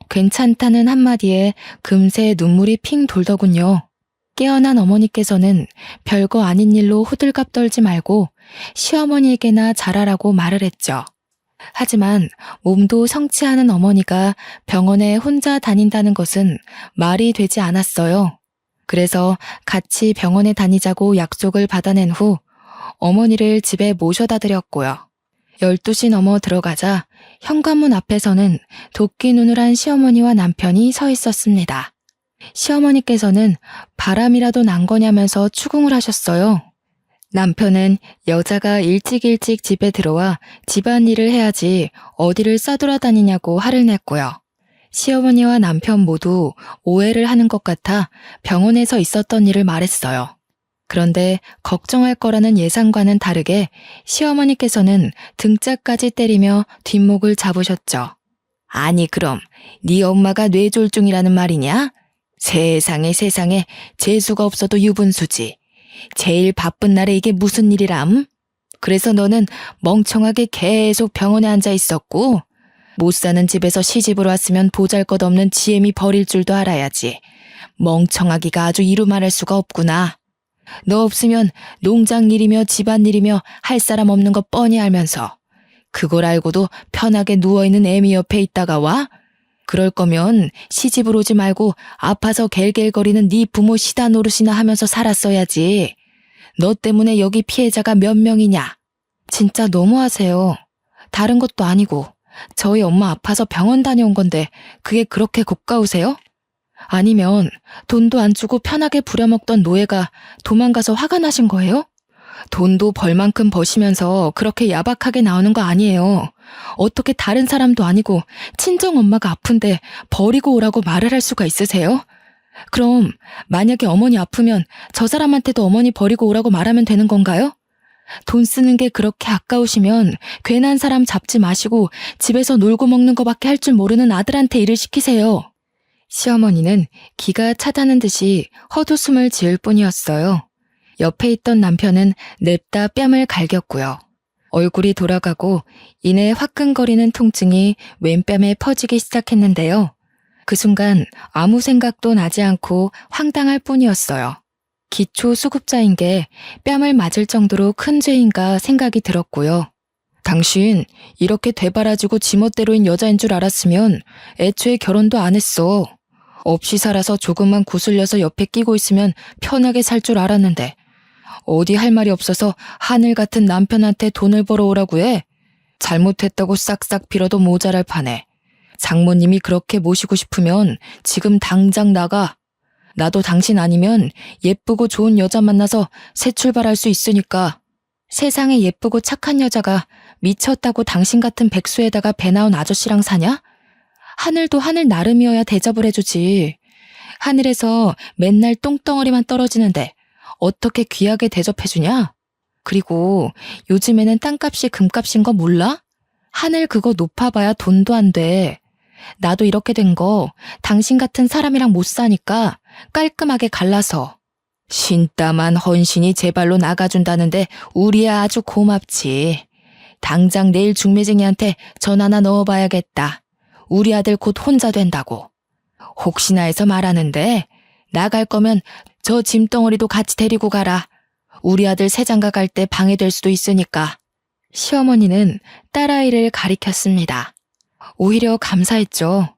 Speaker 1: 괜찮다는 한마디에 금세 눈물이 핑 돌더군요. 깨어난 어머니께서는 별거 아닌 일로 호들갑 떨지 말고 시어머니에게나 잘하라고 말을 했죠. 하지만 몸도 성치 않은 어머니가 병원에 혼자 다닌다는 것은 말이 되지 않았어요. 그래서 같이 병원에 다니자고 약속을 받아낸 후 어머니를 집에 모셔다 드렸고요. 12시 넘어 들어가자 현관문 앞에서는 도끼 눈을 한 시어머니와 남편이 서 있었습니다. 시어머니께서는 바람이라도 난 거냐면서 추궁을 하셨어요. 남편은 여자가 일찍 집에 들어와 집안일을 해야지 어디를 싸돌아다니냐고 화를 냈고요. 시어머니와 남편 모두 오해를 하는 것 같아 병원에서 있었던 일을 말했어요. 그런데 걱정할 거라는 예상과는 다르게 시어머니께서는 등짝까지 때리며 뒷목을 잡으셨죠. 아니 그럼 네 엄마가 뇌졸중이라는 말이냐? 세상에 재수가 없어도 유분수지. 제일 바쁜 날에 이게 무슨 일이람? 그래서 너는 멍청하게 계속 병원에 앉아 있었고 못 사는 집에서 시집을 왔으면 보잘것없는 지엠이 버릴 줄도 알아야지. 멍청하기가 아주 이루 말할 수가 없구나. 너 없으면 농장 일이며 집안일이며 할 사람 없는 거 뻔히 알면서 그걸 알고도 편하게 누워있는 애미 옆에 있다가 와? 그럴 거면 시집을 오지 말고 아파서 갤갤거리는 네 부모 시다 노릇이나 하면서 살았어야지. 너 때문에 여기 피해자가 몇 명이냐? 진짜 너무하세요. 다른 것도 아니고 저희 엄마 아파서 병원 다녀온 건데 그게 그렇게 고가우세요? 아니면 돈도 안 주고 편하게 부려먹던 노예가 도망가서 화가 나신 거예요? 돈도 벌 만큼 버시면서 그렇게 야박하게 나오는 거 아니에요. 어떻게 다른 사람도 아니고 친정 엄마가 아픈데 버리고 오라고 말을 할 수가 있으세요? 그럼 만약에 어머니 아프면 저 사람한테도 어머니 버리고 오라고 말하면 되는 건가요? 돈 쓰는 게 그렇게 아까우시면 괜한 사람 잡지 마시고 집에서 놀고 먹는 거밖에 할 줄 모르는 아들한테 일을 시키세요. 시어머니는 기가 차다는 듯이 헛웃음을 지을 뿐이었어요. 옆에 있던 남편은 냅다 뺨을 갈겼고요. 얼굴이 돌아가고 이내 화끈거리는 통증이 왼뺨에 퍼지기 시작했는데요. 그 순간 아무 생각도 나지 않고 황당할 뿐이었어요. 기초 수급자인 게 뺨을 맞을 정도로 큰 죄인가 생각이 들었고요. 당신 이렇게 되바라지고 지멋대로인 여자인 줄 알았으면 애초에 결혼도 안 했어. 없이 살아서 조금만 구슬려서 옆에 끼고 있으면 편하게 살 줄 알았는데 어디 할 말이 없어서 하늘 같은 남편한테 돈을 벌어오라고 해? 잘못했다고 싹싹 빌어도 모자랄 판에. 장모님이 그렇게 모시고 싶으면 지금 당장 나가. 나도 당신 아니면 예쁘고 좋은 여자 만나서 새 출발할 수 있으니까. 세상에 예쁘고 착한 여자가 미쳤다고 당신 같은 백수에다가 배 나온 아저씨랑 사냐? 하늘도 하늘 나름이어야 대접을 해주지. 하늘에서 맨날 똥덩어리만 떨어지는데 어떻게 귀하게 대접해주냐? 그리고 요즘에는 땅값이 금값인 거 몰라? 하늘 그거 높아봐야 돈도 안 돼. 나도 이렇게 된 거 당신 같은 사람이랑 못 사니까 깔끔하게 갈라서. 신땀한 헌신이 제 발로 나가준다는데 우리야 아주 고맙지. 당장 내일 중매쟁이한테 전화나 넣어봐야겠다. 우리 아들 곧 혼자 된다고. 혹시나 해서 말하는데 나갈 거면 저 짐덩어리도 같이 데리고 가라. 우리 아들 새장가 갈 때 방해될 수도 있으니까. 시어머니는 딸아이를 가리켰습니다. 오히려 감사했죠.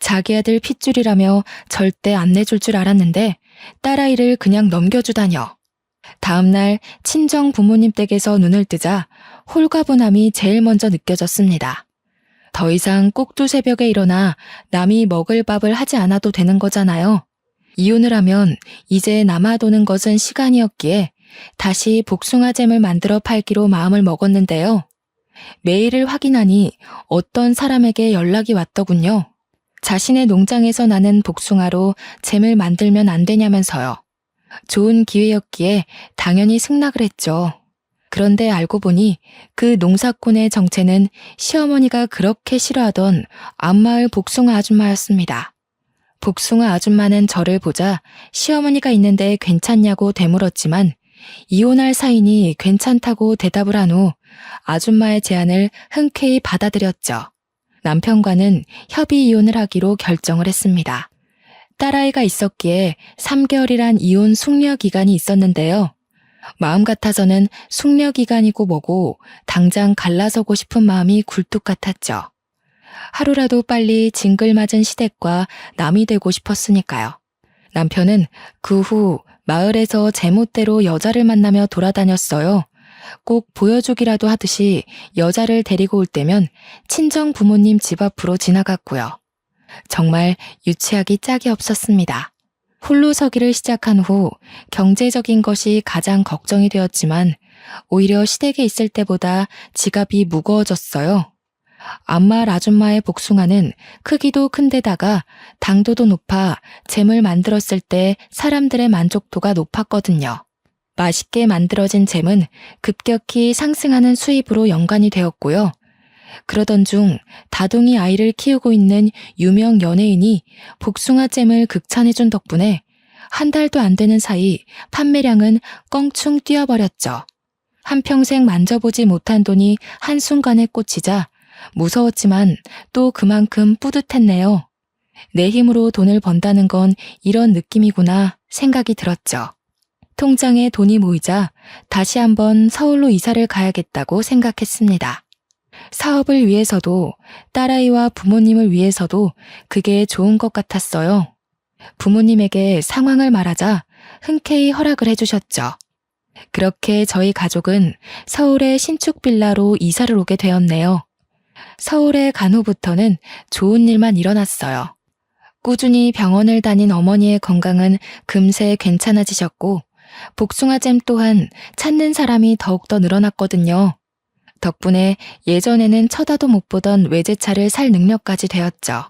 Speaker 1: 자기 아들 핏줄이라며 절대 안 내줄 줄 알았는데 딸아이를 그냥 넘겨주다녀. 다음날 친정 부모님 댁에서 눈을 뜨자 홀가분함이 제일 먼저 느껴졌습니다. 더 이상 꼭두 새벽에 일어나 남이 먹을 밥을 하지 않아도 되는 거잖아요. 이혼을 하면 이제 남아도는 것은 시간이었기에 다시 복숭아잼을 만들어 팔기로 마음을 먹었는데요. 메일을 확인하니 어떤 사람에게 연락이 왔더군요. 자신의 농장에서 나는 복숭아로 잼을 만들면 안 되냐면서요. 좋은 기회였기에 당연히 승낙을 했죠. 그런데 알고 보니 그 농사꾼의 정체는 시어머니가 그렇게 싫어하던 앞마을 복숭아 아줌마였습니다. 복숭아 아줌마는 저를 보자 시어머니가 있는데 괜찮냐고 되물었지만 이혼할 사이니 괜찮다고 대답을 한 후 아줌마의 제안을 흔쾌히 받아들였죠. 남편과는 협의 이혼을 하기로 결정을 했습니다. 딸아이가 있었기에 3개월이란 이혼 숙려 기간이 있었는데요. 마음 같아서는 숙려 기간이고 뭐고 당장 갈라서고 싶은 마음이 굴뚝 같았죠. 하루라도 빨리 징글맞은 시댁과 남이 되고 싶었으니까요. 남편은 그 후 마을에서 제멋대로 여자를 만나며 돌아다녔어요. 꼭 보여주기라도 하듯이 여자를 데리고 올 때면 친정 부모님 집 앞으로 지나갔고요. 정말 유치하기 짝이 없었습니다. 홀로 서기를 시작한 후 경제적인 것이 가장 걱정이 되었지만 오히려 시댁에 있을 때보다 지갑이 무거워졌어요. 안마 아줌마의 복숭아는 크기도 큰데다가 당도도 높아 잼을 만들었을 때 사람들의 만족도가 높았거든요. 맛있게 만들어진 잼은 급격히 상승하는 수입으로 연관이 되었고요. 그러던 중 다둥이 아이를 키우고 있는 유명 연예인이 복숭아잼을 극찬해준 덕분에 한 달도 안 되는 사이 판매량은 껑충 뛰어버렸죠. 한평생 만져보지 못한 돈이 한순간에 꽂히자 무서웠지만 또 그만큼 뿌듯했네요. 내 힘으로 돈을 번다는 건 이런 느낌이구나 생각이 들었죠. 통장에 돈이 모이자 다시 한번 서울로 이사를 가야겠다고 생각했습니다. 사업을 위해서도 딸아이와 부모님을 위해서도 그게 좋은 것 같았어요. 부모님에게 상황을 말하자 흔쾌히 허락을 해주셨죠. 그렇게 저희 가족은 서울의 신축 빌라로 이사를 오게 되었네요. 서울에 간 후부터는 좋은 일만 일어났어요. 꾸준히 병원을 다닌 어머니의 건강은 금세 괜찮아지셨고 복숭아잼 또한 찾는 사람이 더욱더 늘어났거든요. 덕분에 예전에는 쳐다도 못 보던 외제차를 살 능력까지 되었죠.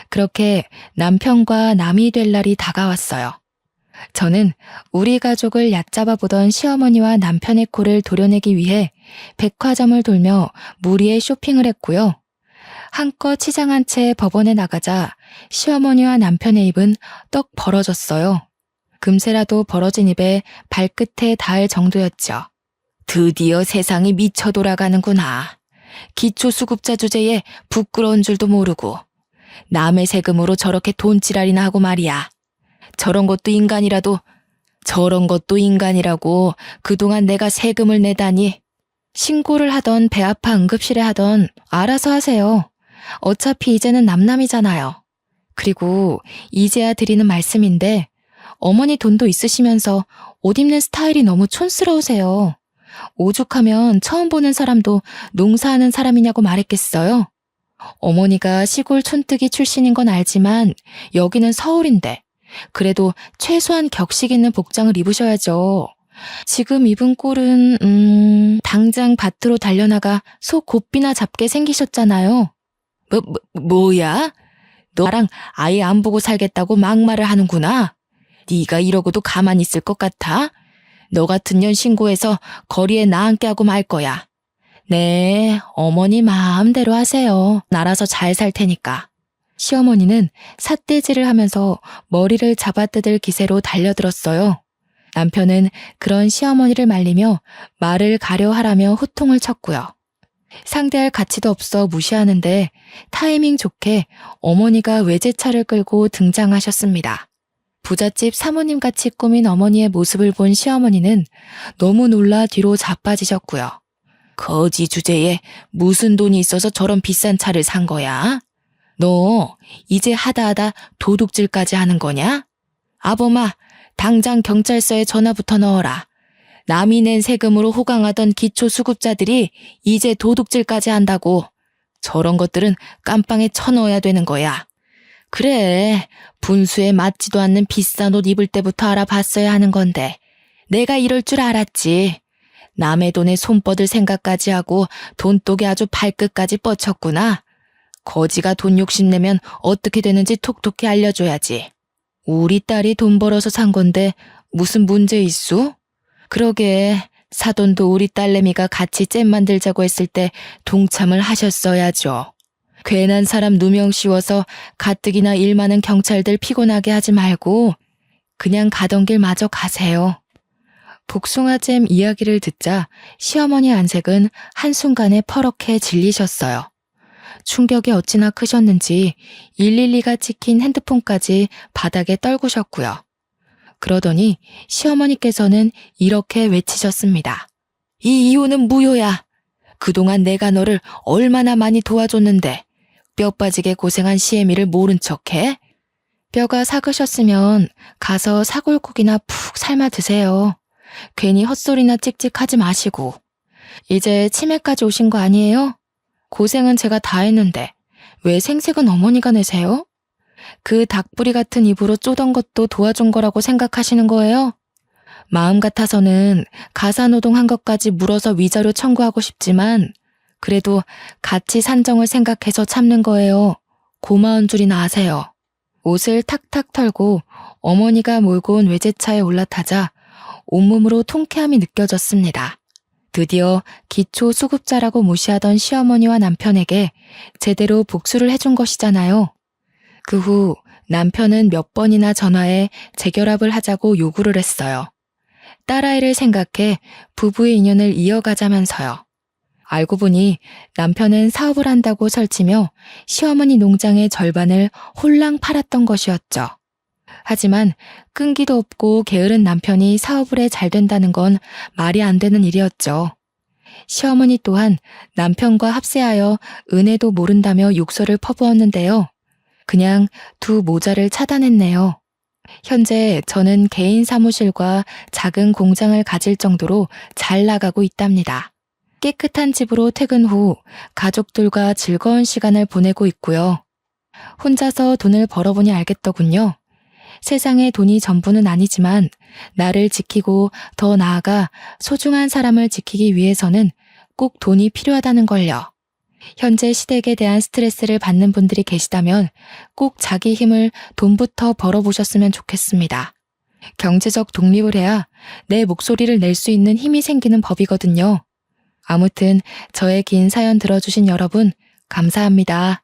Speaker 1: 그렇게 남편과 남이 될 날이 다가왔어요. 저는 우리 가족을 얕잡아 보던 시어머니와 남편의 코를 도려내기 위해 백화점을 돌며 무리의 쇼핑을 했고요. 한껏 치장한 채 법원에 나가자 시어머니와 남편의 입은 떡 벌어졌어요. 금세라도 벌어진 입에 발끝에 닿을 정도였죠. 드디어 세상이 미쳐 돌아가는구나. 기초수급자 주제에 부끄러운 줄도 모르고 남의 세금으로 저렇게 돈지랄이나 하고 말이야. 저런 것도 인간이라고 그동안 내가 세금을 내다니. 신고를 하던 배 아파 응급실에 하던 알아서 하세요. 어차피 이제는 남남이잖아요. 그리고 이제야 드리는 말씀인데 어머니 돈도 있으시면서 옷 입는 스타일이 너무 촌스러우세요. 오죽하면 처음 보는 사람도 농사하는 사람이냐고 말했겠어요. 어머니가 시골 촌뜨기 출신인 건 알지만 여기는 서울인데 그래도 최소한 격식 있는 복장을 입으셔야죠. 지금 입은 꼴은 당장 밭으로 달려나가 소 곱비나 잡게 생기셨잖아요. 뭐야? 너랑 아예 안 보고 살겠다고 막말을 하는구나. 네가 이러고도 가만히 있을 것 같아? 너 같은 년 신고해서 거리에 나앉게 하고 말 거야. 네, 어머니 마음대로 하세요. 알아서 잘 살 테니까. 시어머니는 삿대질을 하면서 머리를 잡아뜯을 기세로 달려들었어요. 남편은 그런 시어머니를 말리며 말을 가려 하라며 호통을 쳤고요. 상대할 가치도 없어 무시하는데 타이밍 좋게 어머니가 외제차를 끌고 등장하셨습니다. 부잣집 사모님같이 꾸민 어머니의 모습을 본 시어머니는 너무 놀라 뒤로 자빠지셨고요. 거지 주제에 무슨 돈이 있어서 저런 비싼 차를 산 거야? 너 이제 하다하다 도둑질까지 하는 거냐? 아범아, 당장 경찰서에 전화부터 넣어라. 남이 낸 세금으로 호강하던 기초수급자들이 이제 도둑질까지 한다고. 저런 것들은 깜빵에 쳐넣어야 되는 거야. 그래, 분수에 맞지도 않는 비싼 옷 입을 때부터 알아봤어야 하는 건데 내가 이럴 줄 알았지. 남의 돈에 손 뻗을 생각까지 하고 돈독에 아주 발끝까지 뻗쳤구나. 거지가 돈 욕심내면 어떻게 되는지 톡톡히 알려줘야지. 우리 딸이 돈 벌어서 산 건데 무슨 문제 있소? 그러게, 사돈도 우리 딸내미가 같이 잼 만들자고 했을 때 동참을 하셨어야죠. 괜한 사람 누명 씌워서 가뜩이나 일 많은 경찰들 피곤하게 하지 말고 그냥 가던 길 마저 가세요. 복숭아잼 이야기를 듣자 시어머니 안색은 한순간에 퍼렇게 질리셨어요. 충격이 어찌나 크셨는지 112가 찍힌 핸드폰까지 바닥에 떨구셨고요. 그러더니 시어머니께서는 이렇게 외치셨습니다. 이 이혼은 무효야. 그동안 내가 너를 얼마나 많이 도와줬는데 뼈 빠지게 고생한 시애미를 모른 척해? 뼈가 삭으셨으면 가서 사골국이나 푹 삶아 드세요. 괜히 헛소리나 찍찍하지 마시고. 이제 치매까지 오신 거 아니에요? 고생은 제가 다 했는데 왜 생색은 어머니가 내세요? 그 닭부리 같은 입으로 쪼던 것도 도와준 거라고 생각하시는 거예요? 마음 같아서는 가사노동한 것까지 물어서 위자료 청구하고 싶지만 그래도 같이 산정을 생각해서 참는 거예요. 고마운 줄이나 아세요. 옷을 탁탁 털고 어머니가 몰고 온 외제차에 올라타자 온몸으로 통쾌함이 느껴졌습니다. 드디어 기초 수급자라고 무시하던 시어머니와 남편에게 제대로 복수를 해준 것이잖아요. 그 후 남편은 몇 번이나 전화해 재결합을 하자고 요구를 했어요. 딸아이를 생각해 부부의 인연을 이어가자면서요. 알고 보니 남편은 사업을 한다고 설치며 시어머니 농장의 절반을 홀랑 팔았던 것이었죠. 하지만 끈기도 없고 게으른 남편이 사업을 해 잘 된다는 건 말이 안 되는 일이었죠. 시어머니 또한 남편과 합세하여 은혜도 모른다며 욕설을 퍼부었는데요. 그냥 두 모자를 차단했네요. 현재 저는 개인 사무실과 작은 공장을 가질 정도로 잘 나가고 있답니다. 깨끗한 집으로 퇴근 후 가족들과 즐거운 시간을 보내고 있고요. 혼자서 돈을 벌어보니 알겠더군요. 세상의 돈이 전부는 아니지만 나를 지키고 더 나아가 소중한 사람을 지키기 위해서는 꼭 돈이 필요하다는 걸요. 현재 시댁에 대한 스트레스를 받는 분들이 계시다면 꼭 자기 힘을 돈부터 벌어보셨으면 좋겠습니다. 경제적 독립을 해야 내 목소리를 낼 수 있는 힘이 생기는 법이거든요. 아무튼 저의 긴 사연 들어주신 여러분 감사합니다.